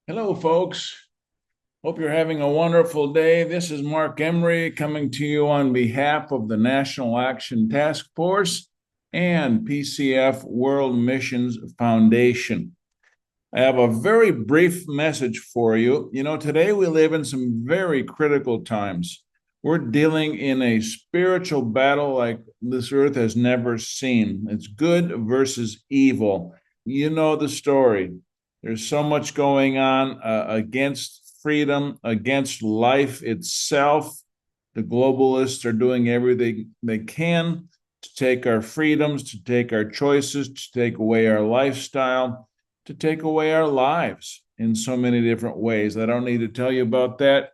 Hello, folks. Hope you're having a wonderful day. This is Mark Emery coming to you on behalf of the National Action Task Force and PCF World Missions Foundation. I have a very brief message for you. Today we live in some very critical times. We're dealing in a spiritual battle like this earth has never seen. It's good versus evil. You know the story. There's so much going on against freedom, against life itself. The globalists are doing everything they can to take our freedoms, to take our choices, to take away our lifestyle, to take away our lives in so many different ways. I don't need to tell you about that.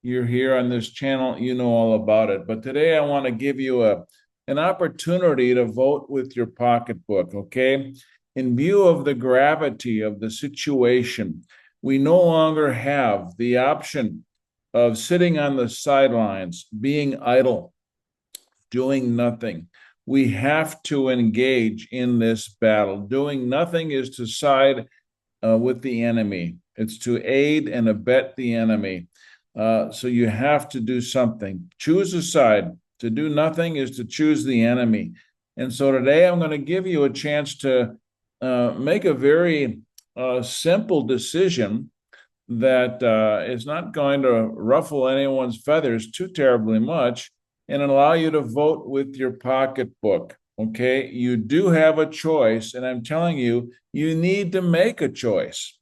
You're here on this channel, you know all about it. But today I want to give you an opportunity to vote with your pocketbook, okay? In view of the gravity of the situation, we no longer have the option of sitting on the sidelines, being idle, doing nothing. We have to engage in this battle. Doing nothing is to side with the enemy. It's to aid and abet the enemy. So you have to do something. Choose a side. To do nothing is to choose the enemy. And so today I'm going to give you a chance to make a very simple decision that is not going to ruffle anyone's feathers too terribly much and allow you to vote with your pocketbook. Okay, you do have a choice, and I'm telling you, you need to make a choice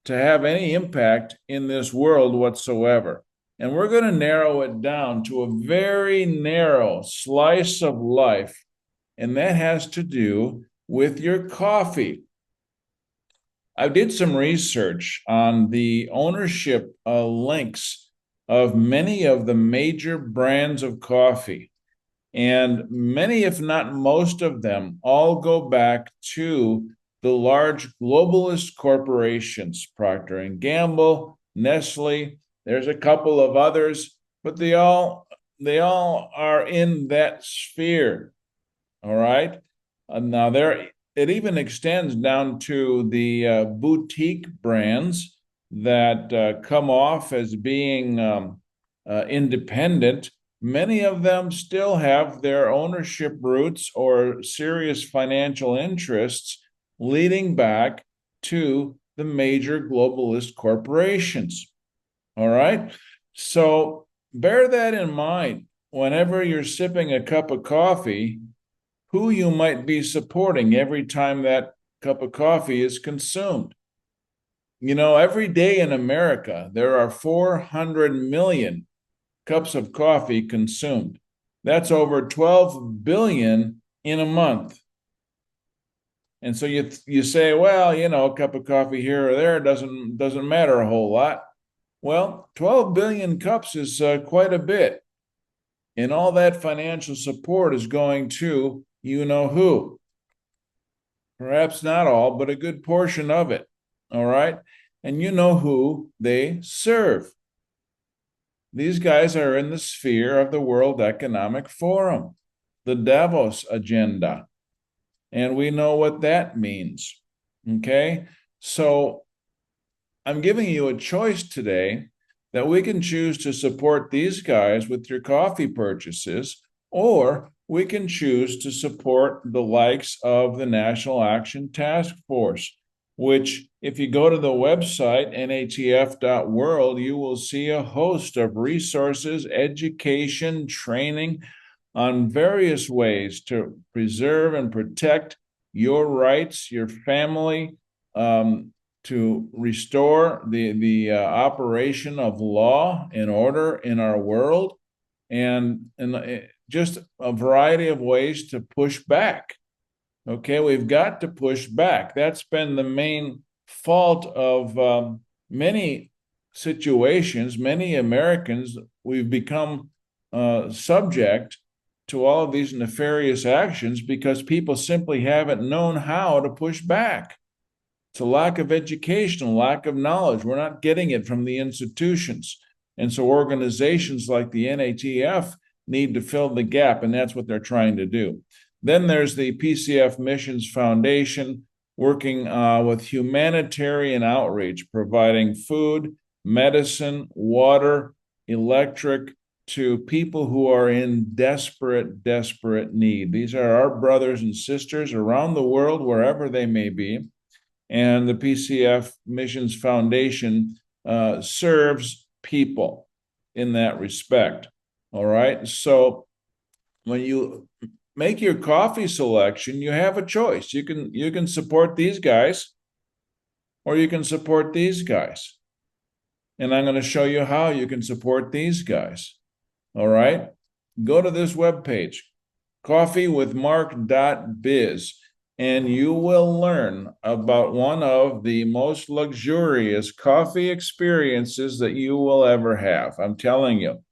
to have any impact in this world whatsoever. And we're going to narrow it down to a very narrow slice of life, and that has to do with your coffee. I did some research on the ownership links of many of the major brands of coffee. And many, if not most of them, all go back to the large globalist corporations, Procter and Gamble, Nestle. There's a couple of others, but they all are in that sphere. All right. Now it even extends down to the boutique brands that come off as being independent. Many of them still have their ownership roots or serious financial interests leading back to the major globalist corporations. All right. So bear that in mind whenever you're sipping a cup of coffee, who you might be supporting every time that cup of coffee is consumed. Every day in America, there are 400 million cups of coffee consumed. That's over 12 billion in a month. And so you say, well, a cup of coffee here or there doesn't matter a whole lot. Well, 12 billion cups is quite a bit. And all that financial support is going to you know who. Perhaps not all, but a good portion of it. All right. And you know who they serve. These guys are in the sphere of the World Economic Forum, the Davos agenda. And we know what that means. Okay. So I'm giving you a choice today that we can choose to support these guys with your coffee purchases, or we can choose to support the likes of the National Action Task Force, which, if you go to the website, natf.world, you will see a host of resources, education, training on various ways to preserve and protect your rights, your family, to restore the operation of law and order in our world, and just a variety of ways to push back. Okay, we've got to push back. That's been the main fault of many situations. Many Americans, we've become subject to all of these nefarious actions because people simply haven't known how to push back. It's a lack of education, a lack of knowledge. We're not getting it from the institutions. And so organizations like the NATF need to fill the gap, and that's what they're trying to do. Then there's the PCF Missions Foundation. working with humanitarian outreach, providing food, medicine, water, electric to people who are in desperate need. These are our brothers and sisters around the world, wherever they may be. And the PCF Missions Foundation serves people in that respect. All right. So when you make your coffee selection, you have a choice. You can support these guys, or you can support these guys. And I'm going to show you how you can support these guys. All right. Go to this webpage, coffeewithmark.biz, and you will learn about one of the most luxurious coffee experiences that you will ever have. I'm telling you,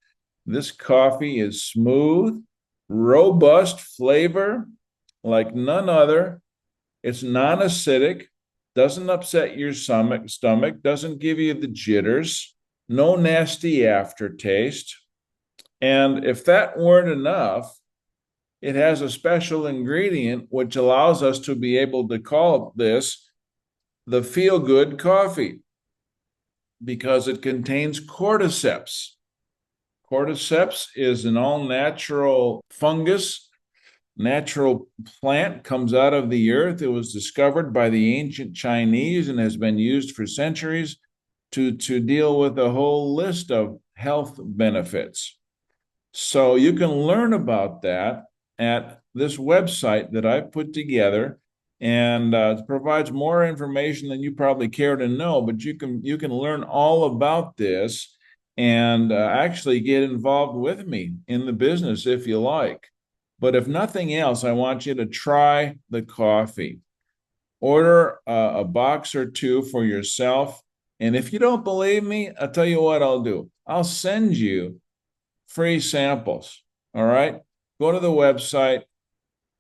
this coffee is smooth, robust flavor like none other. It's non-acidic, doesn't upset your stomach, doesn't give you the jitters, no nasty aftertaste. And if that weren't enough, it has a special ingredient which allows us to be able to call this the feel-good coffee because it contains cordyceps. Cordyceps is an all-natural fungus, natural plant, comes out of the earth. It was discovered by the ancient Chinese and has been used for centuries to deal with a whole list of health benefits. So you can learn about that at this website that I put together, and it provides more information than you probably care to know, but you can learn all about this and actually get involved with me in the business if you like. But if nothing else, I want you to try the coffee. Order a box or two for yourself. And if you don't believe me, I'll tell you what I'll do. I'll send you free samples. All right. Go to the website,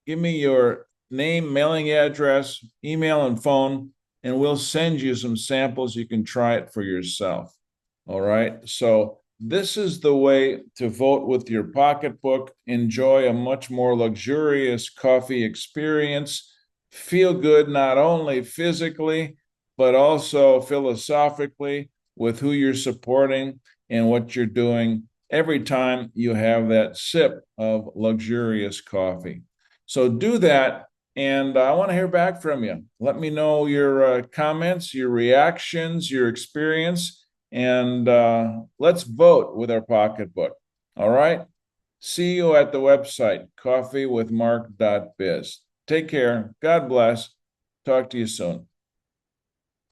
give me your name, mailing address, email, and phone, and we'll send you some samples. You can try it for yourself. All right. So this is the way to vote with your pocketbook. Enjoy a much more luxurious coffee experience. Feel good not only physically, but also philosophically with who you're supporting and what you're doing every time you have that sip of luxurious coffee. So do that, and I want to hear back from you. Let me know your comments, your reactions, your experience, and let's vote with our pocketbook. All right? See you at the website, coffeewithmark.biz. Take care. God bless. Talk to you soon.